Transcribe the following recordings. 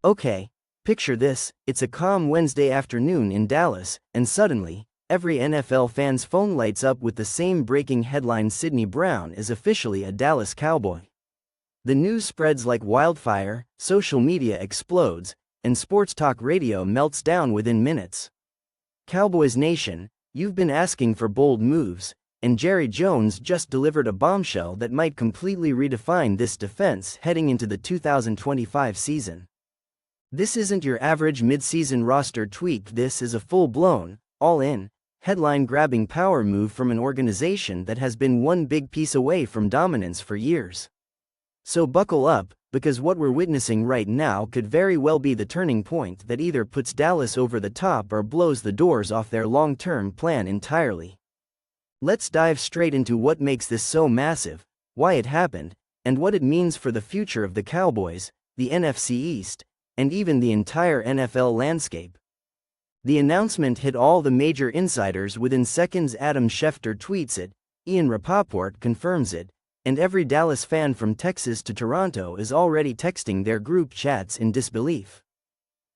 Okay, picture this, it's a calm Wednesday afternoon in Dallas, and suddenly, every NFL fan's phone lights up with the same breaking headline: Sydney Brown is officially a Dallas Cowboy. The news spreads like wildfire, social media explodes, and sports talk radio melts down within minutes. Cowboys Nation, you've been asking for bold moves, and Jerry Jones just delivered a bombshell that might completely redefine this defense heading into the 2025 season. This isn't your average midseason roster tweak, this is a full-blown, all-in, headline-grabbing power move from an organization that has been one big piece away from dominance for years. So buckle up, because what we're witnessing right now could very well be the turning point that either puts Dallas over the top or blows the doors off their long-term plan entirely. Let's dive straight into what makes this so massive, why it happened, and what it means for the future of the Cowboys, the NFC East, and even the entire NFL landscape. The announcement hit all the major insiders within seconds. Adam Schefter tweets it, Ian Rapoport confirms it, and every Dallas fan from Texas to Toronto is already texting their group chats in disbelief.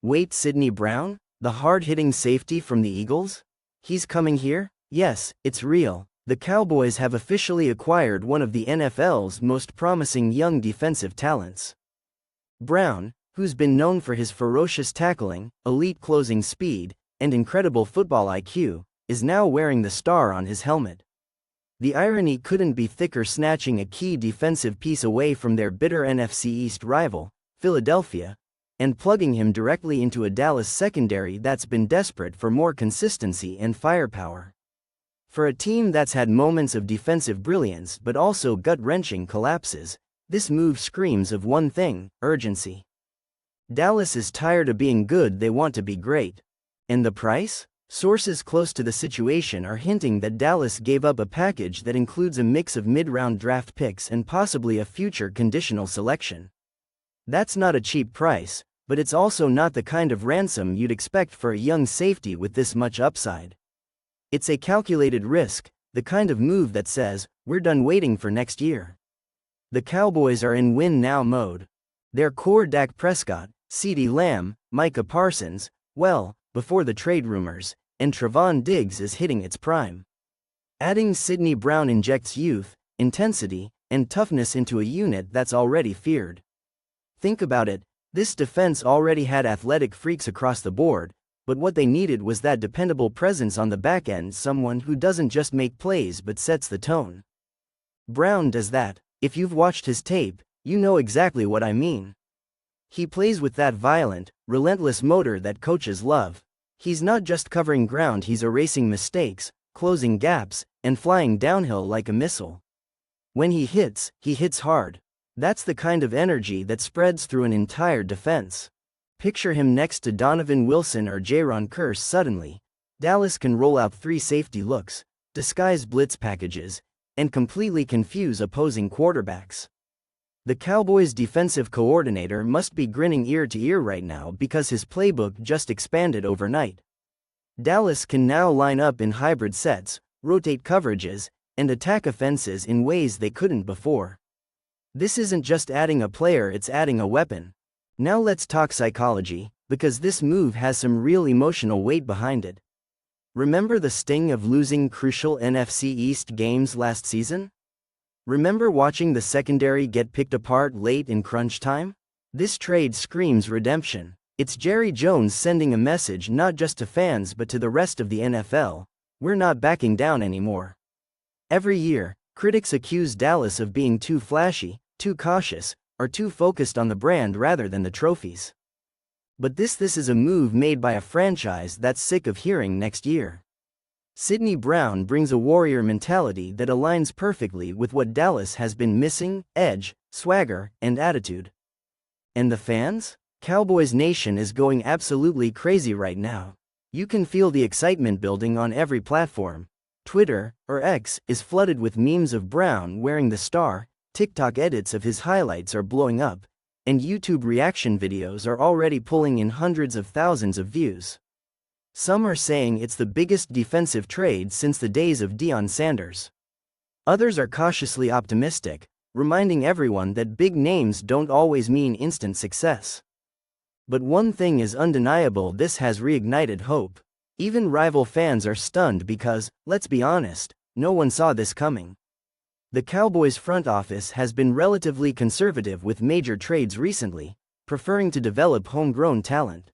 Wait, Sydney Brown? The hard-hitting safety from the Eagles? He's coming here? Yes, it's real. The Cowboys have officially acquired one of the NFL's most promising young defensive talents. Brown, who's been known for his ferocious tackling, elite closing speed, and incredible football IQ, is now wearing the star on his helmet. The irony couldn't be thicker, snatching a key defensive piece away from their bitter NFC East rival, Philadelphia, and plugging him directly into a Dallas secondary that's been desperate for more consistency and firepower. For a team that's had moments of defensive brilliance but also gut-wrenching collapses, this move screams of one thing: urgency. Dallas is tired of being good, they want to be great. And the price? Sources close to the situation are hinting that Dallas gave up a package that includes a mix of mid-round draft picks and possibly a future conditional selection. That's not a cheap price, but it's also not the kind of ransom you'd expect for a young safety with this much upside. It's a calculated risk, the kind of move that says, we're done waiting for next year. The Cowboys are in win-now mode. Their core: Dak Prescott, CeeDee Lamb, Micah Parsons, well, before the trade rumors, and Trevon Diggs is hitting its prime. Adding Sydney Brown injects youth, intensity, and toughness into a unit that's already feared. Think about it, this defense already had athletic freaks across the board, but what they needed was that dependable presence on the back end, someone who doesn't just make plays but sets the tone. Brown does that. If you've watched his tape, you know exactly what I mean. He plays with that violent, relentless motor that coaches love. He's not just covering ground, he's erasing mistakes, closing gaps, and flying downhill like a missile. When he hits hard. That's the kind of energy that spreads through an entire defense. Picture him next to Donovan Wilson or Jaron Kearse. Suddenly, Dallas can roll out 3 safety looks, disguise blitz packages, and completely confuse opposing quarterbacks. The Cowboys' defensive coordinator must be grinning ear to ear right now because his playbook just expanded overnight. Dallas can now line up in hybrid sets, rotate coverages, and attack offenses in ways they couldn't before. This isn't just adding a player, it's adding a weapon. Now let's talk psychology, because this move has some real emotional weight behind it. Remember the sting of losing crucial NFC East games last season? Remember watching the secondary get picked apart late in crunch time? This trade screams redemption. It's Jerry Jones sending a message not just to fans but to the rest of the NFL: we're not backing down anymore. Every year, critics accuse Dallas of being too flashy, too cautious, or too focused on the brand rather than the trophies. But this is a move made by a franchise that's sick of hearing next year. Sydney Brown brings a warrior mentality that aligns perfectly with what Dallas has been missing: edge, swagger, and attitude. And the fans? Cowboys Nation is going absolutely crazy right now. You can feel the excitement building on every platform. Twitter, or X, is flooded with memes of Brown wearing the star, TikTok edits of his highlights are blowing up, and YouTube reaction videos are already pulling in hundreds of thousands of views. Some are saying it's the biggest defensive trade since the days of Deion Sanders. Others are cautiously optimistic, reminding everyone that big names don't always mean instant success. But one thing is undeniable: this has reignited hope. Even rival fans are stunned because, let's be honest, no one saw this coming. The Cowboys front office has been relatively conservative with major trades recently, preferring to develop homegrown talent.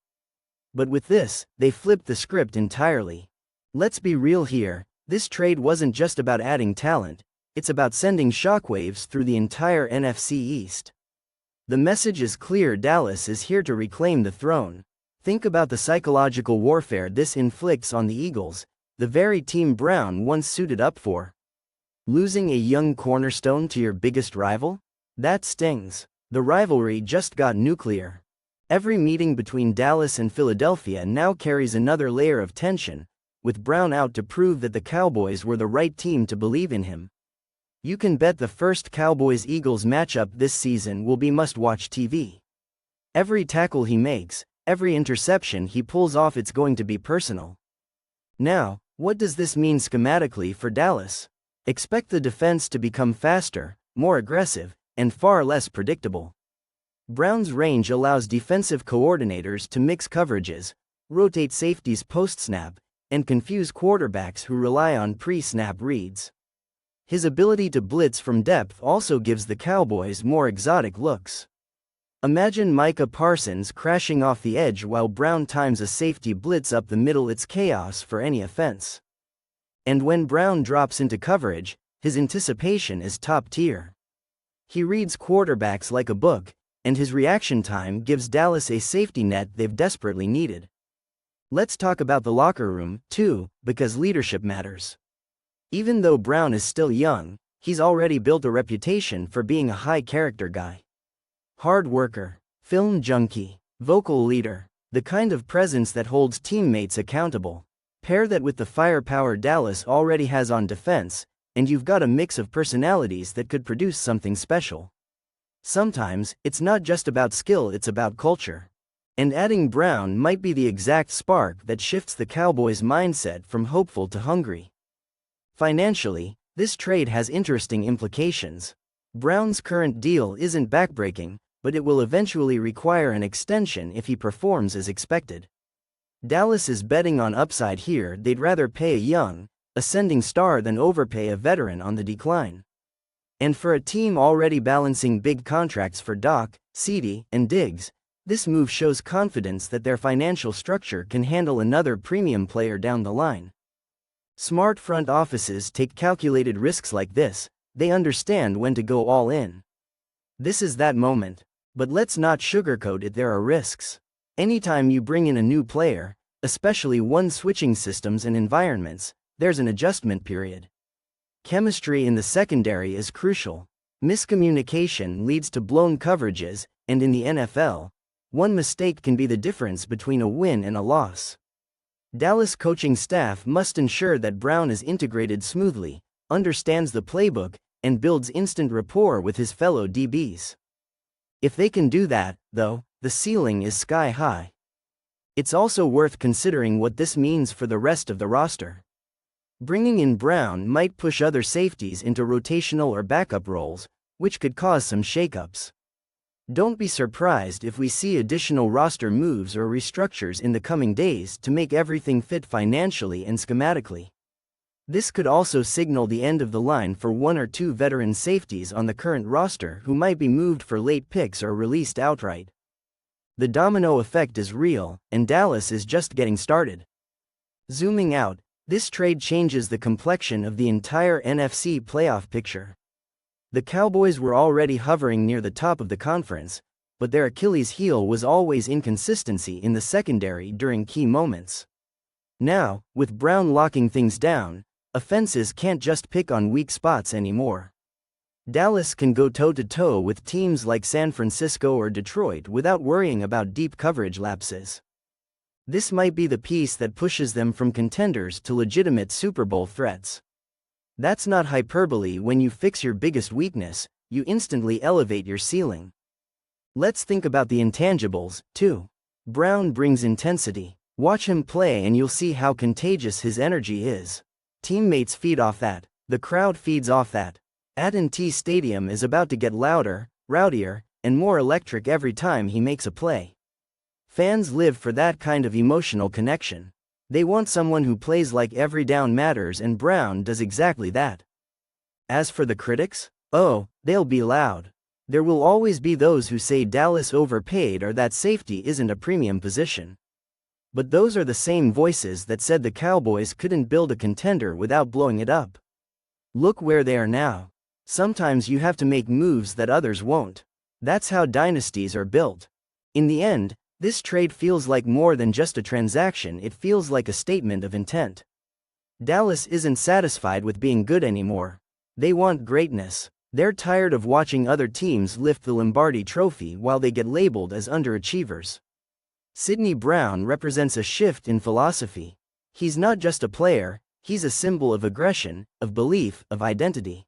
But with this, they flipped the script entirely. Let's be real here, this trade wasn't just about adding talent, it's about sending shockwaves through the entire NFC East. The message is clear: Dallas is here to reclaim the throne. Think about the psychological warfare this inflicts on the Eagles, the very team Brown once suited up for. Losing a young cornerstone to your biggest rival? That stings. The rivalry just got nuclear. Every meeting between Dallas and Philadelphia now carries another layer of tension, with Brown out to prove that the Cowboys were the right team to believe in him. You can bet the first Cowboys-Eagles matchup this season will be must-watch TV. Every tackle he makes, every interception he pulls off, it's going to be personal. Now, what does this mean schematically for Dallas? Expect the defense to become faster, more aggressive, and far less predictable. Brown's range allows defensive coordinators to mix coverages, rotate safeties post-snap, and confuse quarterbacks who rely on pre-snap reads. His ability to blitz from depth also gives the Cowboys more exotic looks. Imagine Micah Parsons crashing off the edge while Brown times a safety blitz up the middle. It's chaos for any offense. And when Brown drops into coverage, his anticipation is top tier. He reads quarterbacks like a book, and his reaction time gives Dallas a safety net they've desperately needed. Let's talk about the locker room, too, because leadership matters. Even though Brown is still young, he's already built a reputation for being a high-character guy. Hard worker, film junkie, vocal leader, the kind of presence that holds teammates accountable. Pair that with the firepower Dallas already has on defense, and you've got a mix of personalities that could produce something special. Sometimes, it's not just about skill, it's about culture. And adding Brown might be the exact spark that shifts the Cowboys' mindset from hopeful to hungry. Financially, this trade has interesting implications. Brown's current deal isn't backbreaking, but it will eventually require an extension if he performs as expected. Dallas is betting on upside here. They'd rather pay a young, ascending star than overpay a veteran on the decline. And for a team already balancing big contracts for Doc, Ceedee, and Diggs, this move shows confidence that their financial structure can handle another premium player down the line. Smart front offices take calculated risks like this. They understand when to go all in. This is that moment. But let's not sugarcoat it, there are risks. Anytime you bring in a new player, especially one switching systems and environments, there's an adjustment period. Chemistry in the secondary is crucial. Miscommunication leads to blown coverages, and in the NFL, one mistake can be the difference between a win and a loss. Dallas coaching staff must ensure that Brown is integrated smoothly, understands the playbook, and builds instant rapport with his fellow DBs. If they can do that, though, the ceiling is sky high. It's also worth considering what this means for the rest of the roster. Bringing in Brown might push other safeties into rotational or backup roles, which could cause some shakeups. Don't be surprised if we see additional roster moves or restructures in the coming days to make everything fit financially and schematically. This could also signal the end of the line for one or two veteran safeties on the current roster who might be moved for late picks or released outright. The domino effect is real, and Dallas is just getting started. Zooming out, this trade changes the complexion of the entire NFC playoff picture. The Cowboys were already hovering near the top of the conference, but their Achilles heel was always inconsistency in the secondary during key moments. Now, with Brown locking things down, offenses can't just pick on weak spots anymore. Dallas can go toe-to-toe with teams like San Francisco or Detroit without worrying about deep coverage lapses. This might be the piece that pushes them from contenders to legitimate Super Bowl threats. That's not hyperbole. When you fix your biggest weakness, you instantly elevate your ceiling. Let's think about the intangibles, too. Brown brings intensity. Watch him play and you'll see how contagious his energy is. Teammates feed off that. The crowd feeds off that. AT&T Stadium is about to get louder, rowdier, and more electric every time he makes a play. Fans live for that kind of emotional connection. They want someone who plays like every down matters, and Brown does exactly that. As for the critics, oh, they'll be loud. There will always be those who say Dallas overpaid or that safety isn't a premium position. But those are the same voices that said the Cowboys couldn't build a contender without blowing it up. Look where they are now. Sometimes you have to make moves that others won't. That's how dynasties are built. In the end, this trade feels like more than just a transaction, it feels like a statement of intent. Dallas isn't satisfied with being good anymore. They want greatness. They're tired of watching other teams lift the Lombardi Trophy while they get labeled as underachievers. Sidney Brown represents a shift in philosophy. He's not just a player, he's a symbol of aggression, of belief, of identity.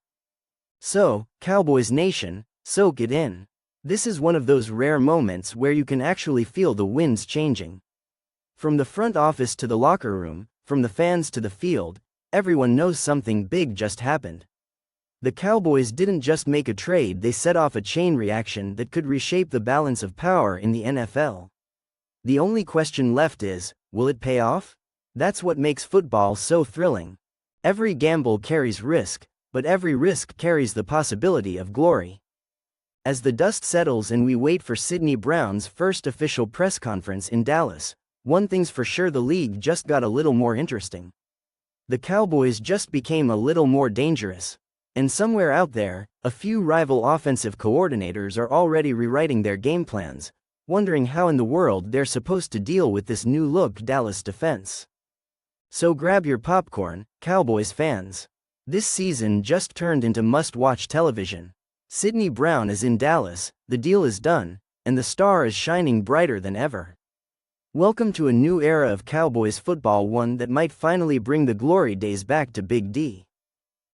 So, Cowboys Nation, soak it in. This is one of those rare moments where you can actually feel the winds changing. From the front office to the locker room, from the fans to the field, everyone knows something big just happened. The Cowboys didn't just make a trade, they set off a chain reaction that could reshape the balance of power in the NFL. The only question left is, will it pay off? That's what makes football so thrilling. Every gamble carries risk, but every risk carries the possibility of glory. As the dust settles and we wait for Sidney Brown's first official press conference in Dallas, one thing's for sure: the league just got a little more interesting. The Cowboys just became a little more dangerous. And somewhere out there, a few rival offensive coordinators are already rewriting their game plans, wondering how in the world they're supposed to deal with this new-look Dallas defense. So grab your popcorn, Cowboys fans. This season just turned into must-watch television. Sidney Brown is in Dallas, the deal is done, and the star is shining brighter than ever. Welcome to a new era of Cowboys football, one that might finally bring the glory days back to Big D.